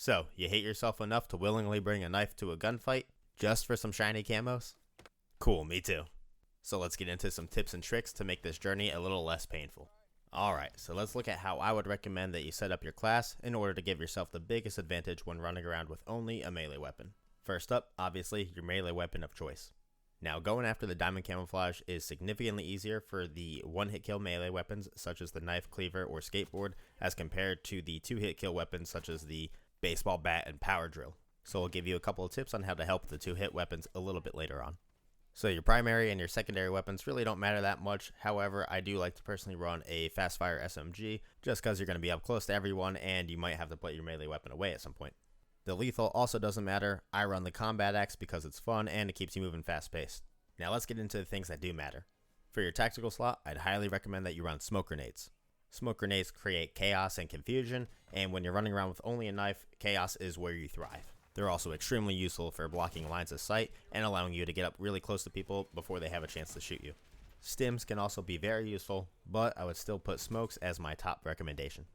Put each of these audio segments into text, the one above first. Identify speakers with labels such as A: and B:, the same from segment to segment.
A: So, you hate yourself enough to willingly bring a knife to a gunfight just for some shiny camos? Cool, me too. So let's get into some tips and tricks to make this journey a little less painful. Alright, so let's look at how I would recommend that you set up your class in order to give yourself the biggest advantage when running around with only a melee weapon. First up, obviously, your melee weapon of choice. Now, going after the diamond camouflage is significantly easier for the one-hit kill melee weapons such as the knife, cleaver, or skateboard as compared to the two-hit kill weapons such as the baseball bat and power drill. So I'll give you a couple of tips on how to help with the two-hit weapons a little bit later on. So your primary and your secondary weapons really don't matter that much. However, I do like to personally run a fast fire SMG just because you're going to be up close to everyone and you might have to put your melee weapon away at some point. The lethal also doesn't matter. I run the combat axe because it's fun and it keeps you moving fast paced. Now let's get into the things that do matter. For your tactical slot, I'd highly recommend that you run smoke grenades. Smoke grenades create chaos and confusion, and when you're running around with only a knife, chaos is where you thrive. They're also extremely useful for blocking lines of sight and allowing you to get up really close to people before they have a chance to shoot you. Stims can also be very useful, but I would still put smokes as my top recommendation.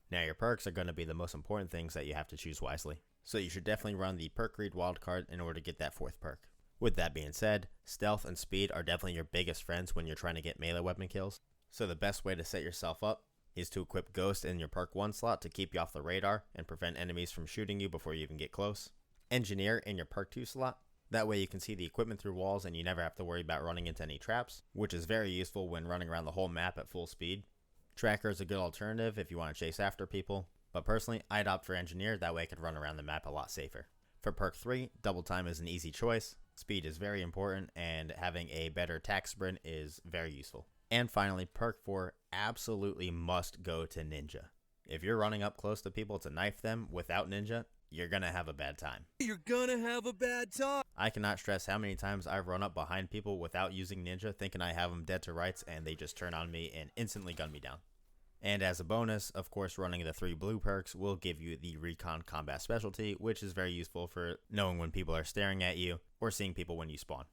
A: Now your perks are going to be the most important things that you have to choose wisely, so you should definitely run the perk read wildcard in order to get that fourth perk. With that being said, stealth and speed are definitely your biggest friends when you're trying to get melee weapon kills, so the best way to set yourself up is to equip Ghost in your perk 1 slot to keep you off the radar and prevent enemies from shooting you before you even get close. Engineer in your perk 2 slot, that way you can see the equipment through walls and you never have to worry about running into any traps, which is very useful when running around the whole map at full speed. Tracker is a good alternative if you want to chase after people, but personally I'd opt for Engineer, that way I could run around the map a lot safer. For perk 3, double time is an easy choice. Speed is very important and having a better attack sprint is very useful. And finally, perk 4 absolutely must go to Ninja. If you're running up close to people to knife them without Ninja, you're gonna have a bad time. I cannot stress how many times I've run up behind people without using Ninja thinking I have them dead to rights and they just turn on me and instantly gun me down. And as a bonus, of course, running the 3 blue perks will give you the Recon Combat Specialty, which is very useful for knowing when people are staring at you or seeing people when you spawn.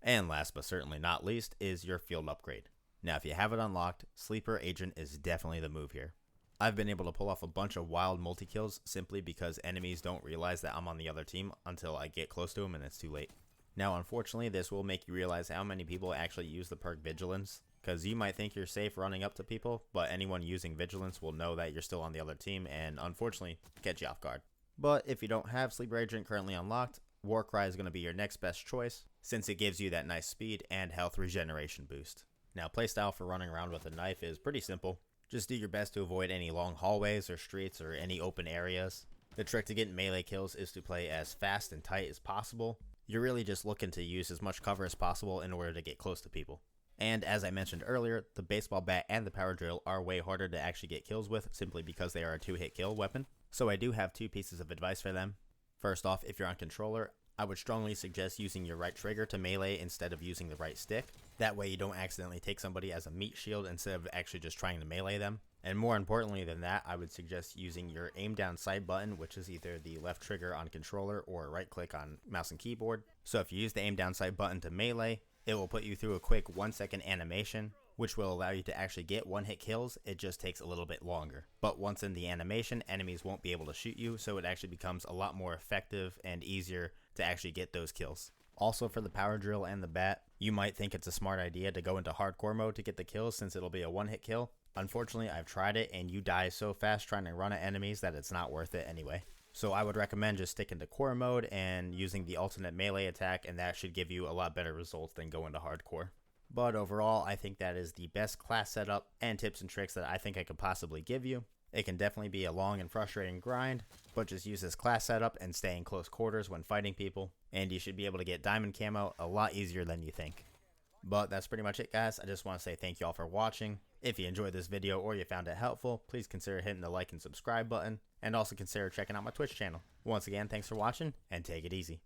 A: And last but certainly not least is your field upgrade. Now if you have it unlocked, Sleeper Agent is definitely the move here. I've been able to pull off a bunch of wild multi-kills simply because enemies don't realize that I'm on the other team until I get close to them and it's too late. Now unfortunately this will make you realize how many people actually use the perk Vigilance, because you might think you're safe running up to people, but anyone using Vigilance will know that you're still on the other team and unfortunately catch you off guard. But if you don't have Sleeper Agent currently unlocked, Warcry is going to be your next best choice since it gives you that nice speed and health regeneration boost. Now playstyle for running around with a knife is pretty simple. Just do your best to avoid any long hallways or streets or any open areas. The trick to getting melee kills is to play as fast and tight as possible. You're really just looking to use as much cover as possible in order to get close to people. And as I mentioned earlier, the baseball bat and the power drill are way harder to actually get kills with simply because they are a 2-hit kill weapon. So I do have 2 pieces of advice for them. First off, if you're on controller, I would strongly suggest using your right trigger to melee instead of using the right stick. That way you don't accidentally take somebody as a meat shield instead of actually just trying to melee them. And more importantly than that, I would suggest using your aim down sight button, which is either the left trigger on controller or right click on mouse and keyboard. So if you use the aim down sight button to melee, it will put you through a quick 1-second animation, which will allow you to actually get one-hit kills. It just takes a little bit longer. But once in the animation, enemies won't be able to shoot you, so it actually becomes a lot more effective and easier to actually get those kills. Also for the power drill and the bat, you might think it's a smart idea to go into hardcore mode to get the kills since it'll be a one-hit kill. Unfortunately, I've tried it and you die so fast trying to run at enemies that it's not worth it anyway. So I would recommend just sticking to core mode and using the alternate melee attack, and that should give you a lot better results than going to hardcore. But overall, I think that is the best class setup and tips and tricks that I think I could possibly give you. It can definitely be a long and frustrating grind, but just use this class setup and stay in close quarters when fighting people, and you should be able to get diamond camo a lot easier than you think. But that's pretty much it, guys. I just want to say thank you all for watching. If you enjoyed this video or you found it helpful, please consider hitting the like and subscribe button, and also consider checking out my Twitch channel. Once again, thanks for watching, and take it easy.